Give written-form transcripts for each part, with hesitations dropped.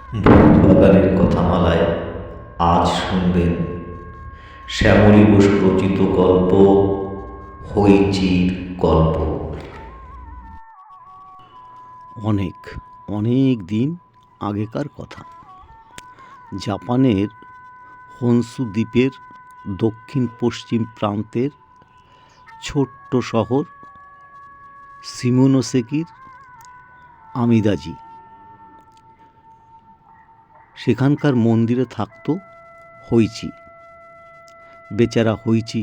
ভূতবাগানের কথামালায় আজ শুনবেন শ্যামলী বসু রচিত গল্প হইচির গল্প। অনেক অনেক দিন আগেকার কথা। জাপানের হনসু দ্বীপের দক্ষিণ পশ্চিম প্রান্তের ছোট্ট শহর শিমোনোসেকির আমিদাজি, সেখানকার মন্দিরে থাকত হইচি। বেচারা হইচি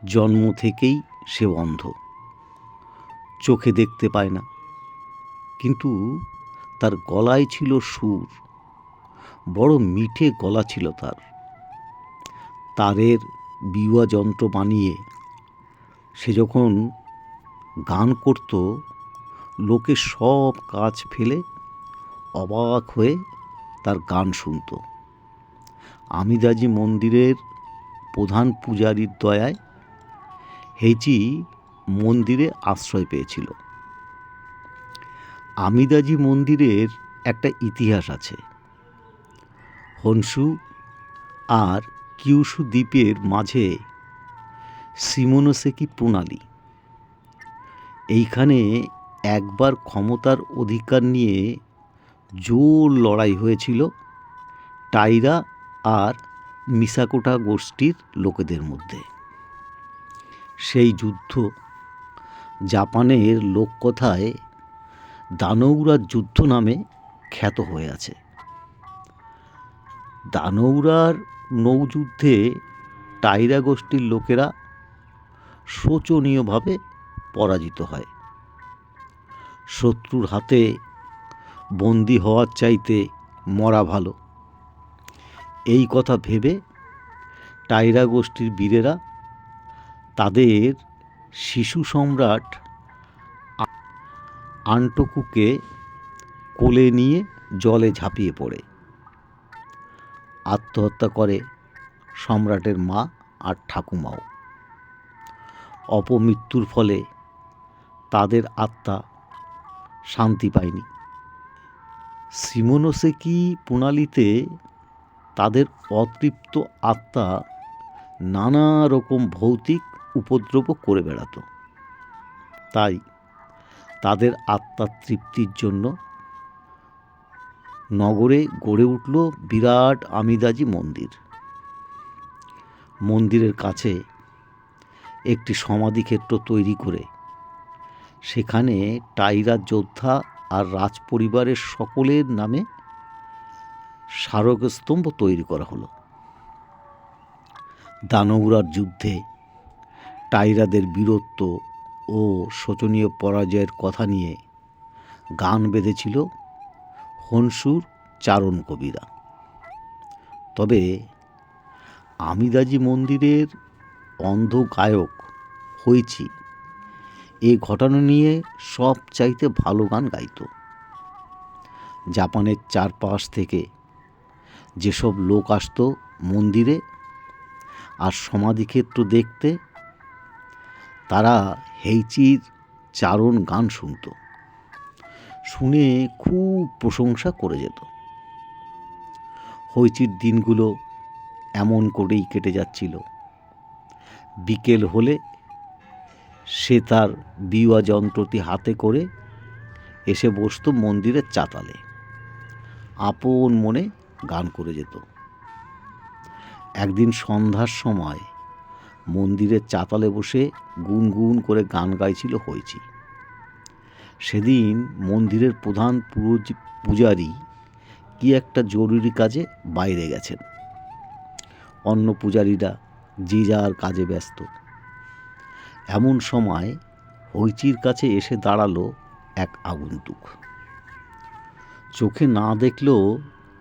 জন্ম থেকেই সে অন্ধ, চোখে দেখতে পায় না, কিন্তু তার গলায় ছিল সুর। বড় মিঠে গলা ছিল তার। তারের বিওয়া যন্ত্র বানিয়ে সে যখন গান করত, লোকে সব কাজ ফেলে অবাক হয়ে তার গান শুনত। আমিদাজি মন্দিরের প্রধান পূজারীর দয়ায় হেইচি মন্দিরে আশ্রয় পেয়েছিল। আমিদাজি মন্দিরের একটা ইতিহাস আছে। হনসু আর কিউশু দ্বীপের মাঝে শিমোনোসেকি প্রণালী। এইখানে একবার ক্ষমতার অধিকার নিয়ে জোর লড়াই হয়েছিল টাইরা আর মিসাকোটা গোষ্ঠীর লোকেদের মধ্যে। সেই যুদ্ধ জাপানের লোককথায় দানৌরার যুদ্ধ নামে খ্যাত হয়ে আছে। দানৌরার নৌযুদ্ধে টাইরা গোষ্ঠীর লোকেরা শোচনীয়ভাবে পরাজিত হয়। শত্রুর হাতে বন্দী হওয়ার চাইতে মরা ভালো, এই কথা ভেবে টাইরা গোষ্ঠীর বীরেরা তাদের শিশু সম্রাট আন্টোকুকে কোলে নিয়ে জলে ঝাঁপিয়ে পড়ে আত্মহত্যা করে সম্রাটের মা আর ঠাকুমাও। অপমৃত্যুর ফলে তাদের আত্মা শান্তি পায়নি। শিমোনোসেকি প্রণালীতে তাদের অতৃপ্ত আত্মা নানা রকম ভৌতিক উপদ্রব করে বেড়াত। তাই তাদের আত্মার তৃপ্তির জন্য নগরে গড়ে উঠল বিরাট আমিদাজি মন্দির। মন্দিরের কাছে একটি সমাধিক্ষেত্র তৈরি করে সেখানে টাইরা যোদ্ধা আর রাজপরিবারের সকলের নামে স্মারকস্তম্ভ তৈরি করা হলো। দানৌরার যুদ্ধে টাইরাদের বীরত্ব ও শোচনীয় পরাজয়ের কথা নিয়ে গান বেঁধেছিল হনসুর চারণ কবিরা। তবে আমিদাজি মন্দিরের অন্ধ গায়ক হইচি এ ঘটনা নিয়ে সব চাইতে ভালো গান গাইত। জাপানের চারপাশ থেকে যেসব লোক আসতো মন্দিরে আর সমাধিক্ষেত্র দেখতে, তারা হেইচির চারণ গান শুনত, শুনে খুব প্রশংসা করে যেত। হইচির দিনগুলো এমন করেই কেটে যাচ্ছিল। বিকেল হলে সে তার বিওয়া যন্ত্রটি হাতে করে এসে বসত মন্দিরের চাতালে, আপন মনে গান করে যেত। একদিন সন্ধ্যার সময় মন্দিরের চাতালে বসে গুনগুন করে গান গাইছিল হইচি। সেদিন মন্দিরের প্রধান পূজারী কি একটা জরুরি কাজে বাইরে গেছেন। অন্য পূজারীরা যে যার কাজে ব্যস্ত। এমন সময় হইচির কাছে এসে দাঁড়ালো এক আগন্তুক। চোখে না দেখলেও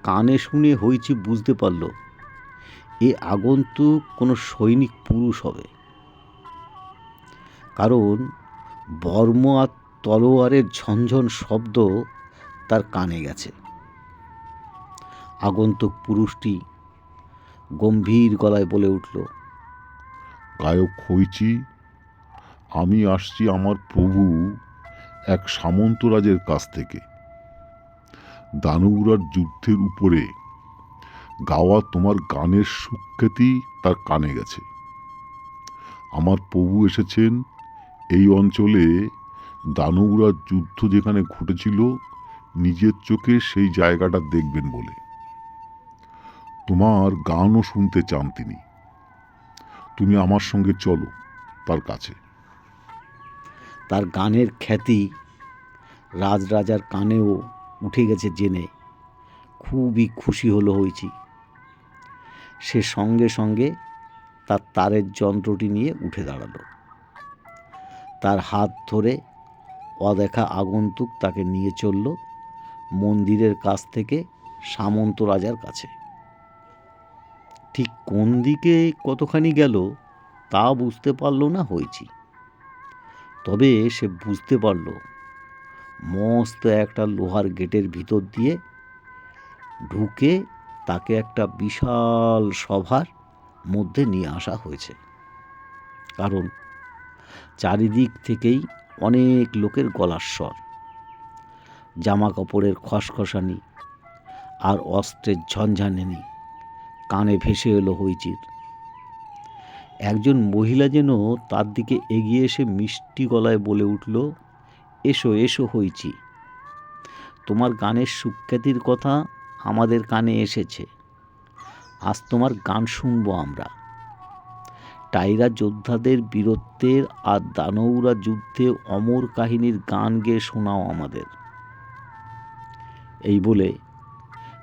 কানে শুনে হইচি বুঝতে পারল এ আগন্তুক কোনো সৈনিক পুরুষ হবে, কারণ বর্ম আর তলোয়ারের ঝনঝন শব্দ তার কানে গেছে। আগন্তুক পুরুষটি গম্ভীর গলায় বলে উঠল, গায়ক হইচি, আমি আসছি আমার প্রভু এক সামন্তরাজের কাছ থেকে। দানবরার যুদ্ধের উপরে গাওয়া তোমার গানের সুখ্যাতি তার কানে গেছে। আমার প্রভু এসেছেন এই অঞ্চলে দানবরার যুদ্ধ যেখানে ঘটেছিল নিজের চোখে সেই জায়গাটা দেখবেন বলে। তোমার গানও শুনতে চান তিনি। তুমি আমার সঙ্গে চলো তার কাছে। তার গানের খ্যাতি রাজরাজার কানেও উঠে গেছে জেনে খুবই খুশি হলো হইচি। সে সঙ্গে সঙ্গে তার তারের যন্ত্রটি নিয়ে উঠে দাঁড়ালো। তার হাত ধরে অদেখা আগন্তুক তাকে নিয়ে চলল মন্দিরের কাছ থেকে সামন্ত রাজার কাছে। ঠিক কোন দিকে কতখানি গেল তা বুঝতে পারল না হইচি। তবে সে বুঝতে পারল মস্ত একটা লোহার গেটের ভিতর দিয়ে ঢুকে তাকে একটা বিশাল সভার মধ্যে নিয়ে আসা হয়েছে। কারণ চারিদিক থেকেই অনেক লোকের গলার স্বর, জামা কাপড়ের খসখসানি আর অস্ত্রের ঝনঝানি কানে ভেসে এলো হইচির। একজন মহিলা যেন তার দিকে এগিয়ে এসে মিষ্টি গলায় বলে উঠল, এসো এসো হইচি, তোমার গানের সুখ্যাতির কথা আমাদের কানে এসেছে। আজ তোমার গান শুনবো আমরা। টাইরা যোদ্ধাদের বীরত্বের আর দানবরা যুদ্ধে অমর কাহিনীর গান গেয়ে শোনাও আমাদের। এই বলে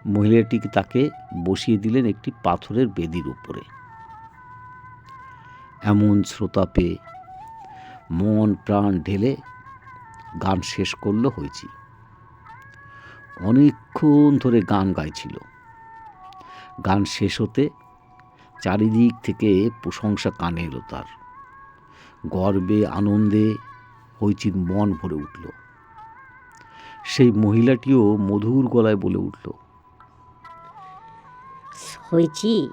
মহিলাটিকে তাকে বসিয়ে দিলেন একটি পাথরের বেদির উপরে। এমন শ্রোতা পেয়ে মন প্রাণ ঢেলে গান শেষ করলো হইচি। অনেকক্ষণ ধরে গান গাইছিল। গান শেষ হতে চারিদিক থেকে প্রশংসা কানে এলো তার। গর্বে আনন্দে হইচির মন ভরে উঠল। সেই মহিলাটিও মধুর গলায় বলে উঠল, হয়েছি,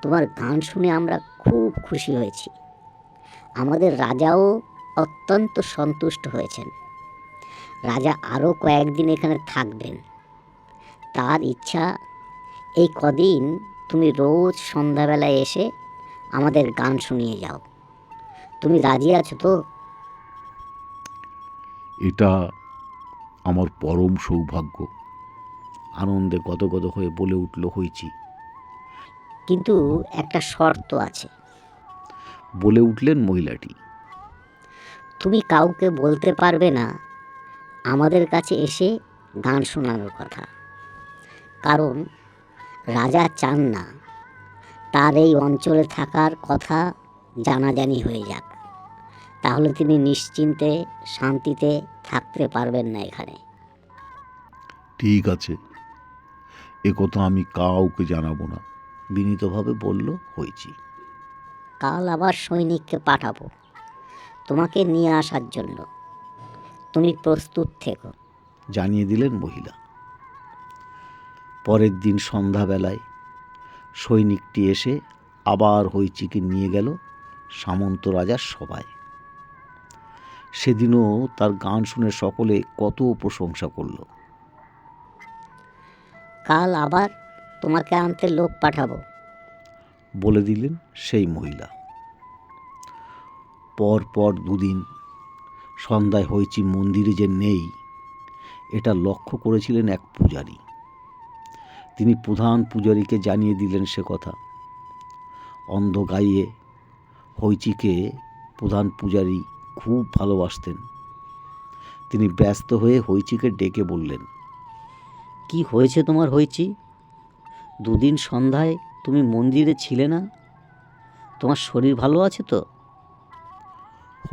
তোমার গান শুনে আমরা খুব খুশি হয়েছি। আমাদের রাজাও অত্যন্ত সন্তুষ্ট হয়েছেন। রাজা আরও কয়েকদিন এখানে থাকবেন। তার ইচ্ছা এই কদিন তুমি রোজ সন্ধ্যাবেলায় এসে আমাদের গান শুনিয়ে যাও। তুমি রাজি আছো তো? এটা আমার পরম সৌভাগ্য, আনন্দে গদগদ হয়ে বলে উঠল হইচি। কিন্তু একটা শর্ত আছে। বলে উঠলেন মহিলাটি। তুমি কাউকে বলতে পারবে না আমাদের কাছে এসে গান শোনানোর কথা। কারণ রাজা চান না তার এই অঞ্চলে থাকার কথা জানাজানি হয়ে যাক। তাহলে তিনি নিশ্চিন্তে শান্তিতে থাকতে পারবেন না এখানে। ঠিক আছে, এ কথা আমি কাউকে জানাবো না, বিনীতভাবে বলল হইচি। কাল আবার সৈনিককে পাঠাবো তোমাকে নিয়ে আসার জন্য। তুমি প্রস্তুত থেকো, জানিয়ে দিলেন মহিলা। পরের দিন সন্ধ্যাবেলায় সৈনিকটি এসে আবার হইচিকে নিয়ে গেল সামন্ত রাজার সভায়। সেদিনও তার গান শুনে সকলে কত প্রশংসা করল। কাল আবার তোমাকে আনতে লোক পাঠাবো, বলে দিলেন সেই মহিলা। পর দুদিন সন্ধ্যায় হইচি মন্দিরে যে নেই এটা লক্ষ্য করেছিলেন এক পূজারী। তিনি প্রধান পূজারীকে জানিয়ে দিলেন সে কথা। অন্ধ গাইয়ে হইচিকে প্রধান পূজারী খুব ভালোবাসতেন। তিনি ব্যস্ত হয়ে হইচিকে ডেকে বললেন, কি হয়েছে তোমার হইচি? দুদিন সন্ধ্যায় তুমি মন্দিরে ছিলে না, তোমার শরীর ভালো আছে তো?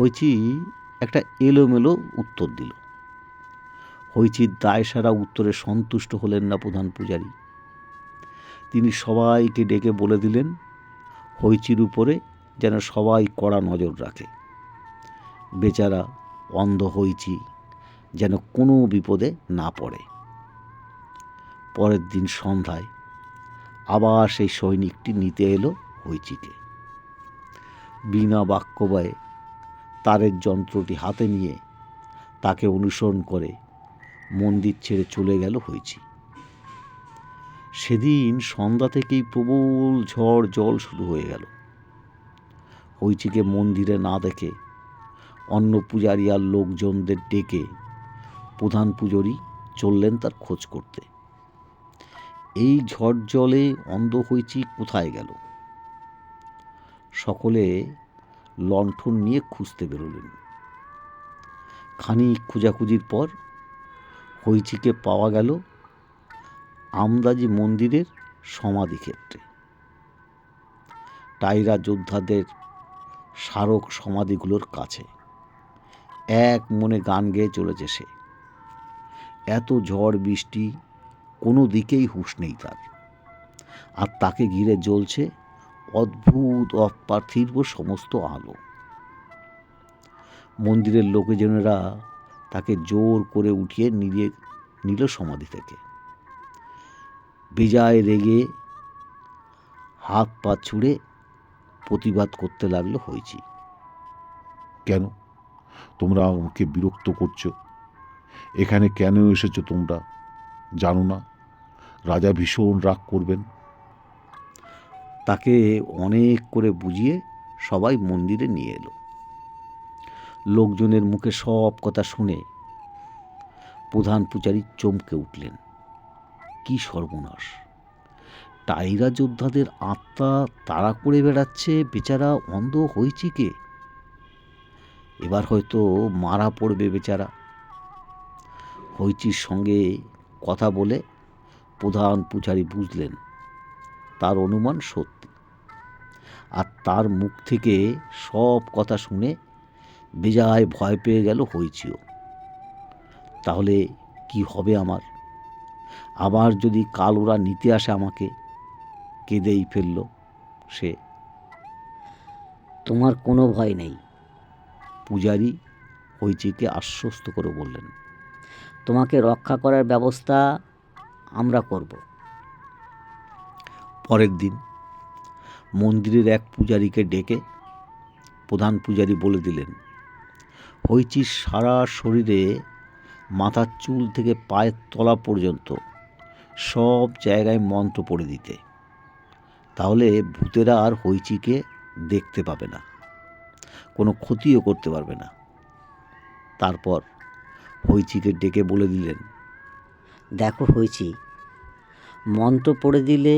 হইচি একটা এলোমেলো উত্তর দিল। হইচির দায়সারা উত্তরে সন্তুষ্ট হলেন না প্রধান পূজারী। তিনি সবাইকে ডেকে বলে দিলেন হইচির উপরে যেন সবাই কড়া নজর রাখে। বেচারা অন্ধ হইচি যেন কোনো বিপদে না পড়ে। পরের দিন সন্ধ্যায় আবার সেই সৈনিকটি নিতে এলো হইচিকে। বিনা বাক্যবয়ে তারের যন্ত্রটি হাতে নিয়ে তাকে অনুসরণ করে মন্দির ছেড়ে চলে গেল হইচি। সেদিন সন্ধ্যা থেকেই প্রবল ঝড় জল শুরু হয়ে গেল। হইচিকে মন্দিরে না দেখে অন্য পূজারী আর লোকজনদের ডেকে প্রধান পুজোরী চললেন তার খোঁজ করতে। এই ঝড় জলে অন্ধ হইচি কোথায় গেল? সকলে লণ্ঠন নিয়ে খুঁজতে বেরোলেন। খানিক খোঁজাখুঁজির পর হইচিকে পাওয়া গেল আমদাজি মন্দিরের সমাধিক্ষেত্রে। টাইরা যোদ্ধাদের স্মারক সমাধিগুলোর কাছে এক মনে গান গেয়ে চলেছে সে। এত ঝড় বৃষ্টি, কোনো দিকেই হুঁশ নেই তার, আর তাকে ঘিরে জ্বলছে অদ্ভুত অপার্থিব সমস্ত আলো। মন্দিরের লোকজনেরা তাকে জোর করে উঠিয়ে নিল সমাধি থেকে। বেজায় রেগে হাত পা ছুঁড়ে প্রতিবাদ করতে লাগলো হইচি। কেন তোমরা আমাকে বিরক্ত করছো? এখানে কেন এসেছো তোমরা? জানো না রাজা ভীষণ রাগ করবেন? তাকে অনেক করে বুঝিয়ে সবাই মন্দিরে নিয়ে এলো। লোকজনের মুখে সব কথা শুনে প্রধান পূজারী চমকে উঠলেন। কি সর্বনাশ! টাইরা যোদ্ধাদের আত্মা তাড়া করে বেড়াচ্ছে বেচারা অন্ধ হইচিকে। এবার হয়তো মারা পড়বে বেচারা। হইচির সঙ্গে কথা বলে প্রধান পূজারী বুঝলেন তার অনুমান সত্যি, আর তার মুখ থেকে সব কথা শুনে বেজায় ভয় পেয়ে গেল হইচিও। তাহলে কি হবে আমার? আবার যদি কাল ওরা নিতে আসে আমাকে? কেঁদেই ফেলল সে। তোমার কোনো ভয় নেই, পূজারী হইচিকে আশ্বস্ত করে বললেন। তোমাকে রক্ষা করার ব্যবস্থা আমরা করব। পরের দিন মন্দিরের এক পূজারীকে ডেকে প্রধান পূজারী বলে দিলেন হইচির সারা শরীরে মাথার চুল থেকে পায়ের তলা পর্যন্ত সব জায়গায় মন্ত্র পড়ে দিতে। তাহলে ভূতেরা আর হইচিকে দেখতে পাবে না, কোনো ক্ষতিও করতে পারবে না। তারপর হইচিকে ডেকে বলে দিলেন, দেখো হইচি, মন্ত্র পড়ে দিলে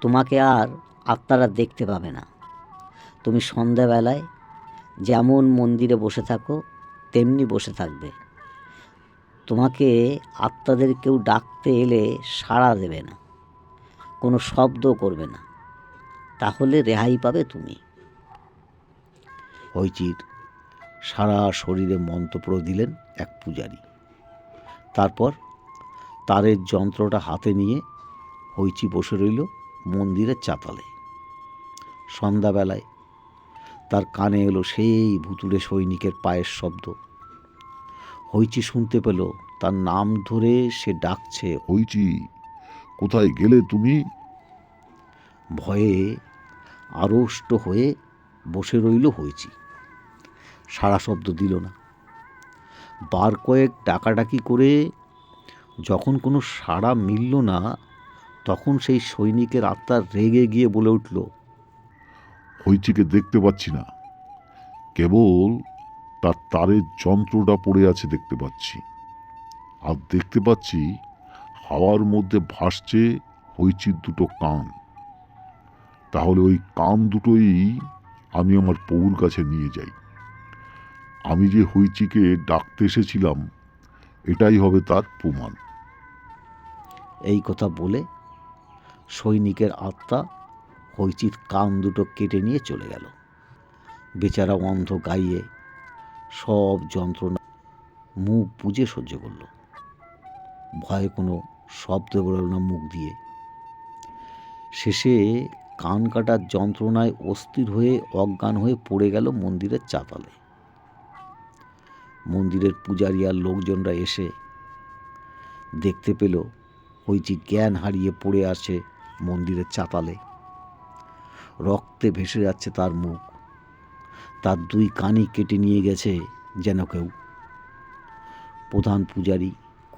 তোমাকে আর আত্মারা দেখতে পাবে না। তুমি সন্ধ্যাবেলায় যেমন মন্দিরে বসে থাকো তেমনি বসে থাকবে। তোমাকে আত্মাদের কেউ ডাকতে এলে সাড়া দেবে না, কোনো শব্দ করবে না, তাহলে রেহাই পাবে তুমি। হইচির সারা শরীরে মন্ত্র পড়ে দিলেন এক পূজারী। তারপর তারের যন্ত্রটা হাতে নিয়ে হইচি বসে রইল মন্দিরের চাতালে। সন্ধ্যাবেলায় তার কানে এলো সেই ভুতুড়ে সৈনিকের পায়ের শব্দ। হইচি শুনতে পেল তার নাম ধরে সে ডাকছে। হইচি, কোথায় গেলে তুমি? ভয়ে আড়ষ্ট হয়ে বসে রইল হইচি, সারা শব্দ দিল না। বার কয়েক ডাকাডাকি করে যখন কোনো সাড়া মিলল না, তখন সেই সৈনিকের আত্মা রেগে গিয়ে বলে উঠল, হইচিকে দেখতে পাচ্ছি না, কেবল তার তারের যন্ত্রটা পড়ে আছে দেখতে পাচ্ছি। আর দেখতে পাচ্ছি হাওয়ার মধ্যে ভাসছে হইচির দুটো কান। তাহলে ওই কান দুটোই আমি আমার পৌর কাছে নিয়ে যাই। আমি যে হইচিকে ডাকতে এসেছিলাম এটাই হবে তার প্রমাণ। এই কথা বলে সৈনিকের আত্মা হইচির কান দুটো কেটে নিয়ে চলে গেল। বেচারা অন্ধ গাইয়ে সব যন্ত্রণা মুখ বুজে সহ্য করল। ভয়ে কোনো শব্দ বেরোল না মুখ দিয়ে। শেষে কান কাটার যন্ত্রণায় অস্থির হয়ে অজ্ঞান হয়ে পড়ে গেল মন্দিরের চাতালে। মন্দিরের পূজারী আর লোকজনরা এসে দেখতে পেল হইচি জ্ঞান হারিয়ে পড়ে আছে মন্দিরের চাতালে। রক্তে ভেসে যাচ্ছে তার মুখ, তার দুই কানই কেটে নিয়ে গেছে যেন কেউ। প্রধান পূজারী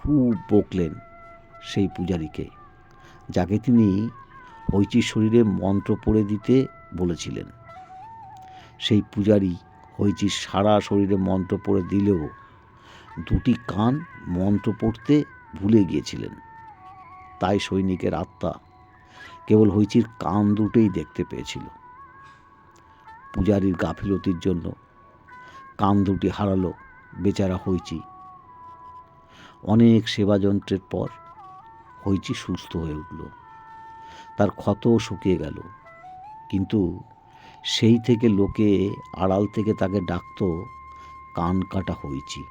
খুব বকলেন সেই পূজারীকে, যাকে তিনি হইচির শরীরে মন্ত্র পড়ে দিতে বলেছিলেন। সেই পূজারী হইচির সারা শরীরে মন্ত্র পড়ে দিলেও দুটি কান মন্ত্র পড়তে ভুলে গিয়েছিলেন। তাই সৈনিকের আত্মা কেবল হইচির কান দুটোই দেখতে পেয়েছিল। পূজারীর গাফিলতির জন্য কান দুটি হারালো বেচারা হইচি। অনেক সেবাযন্ত্রের পর হইচি সুস্থ হয়ে উঠল, তার ক্ষতও শুকিয়ে গেল। কিন্তু সেই থেকে লোকে আড়াল থেকে তাকে ডাকতো কান কাটা হইচি।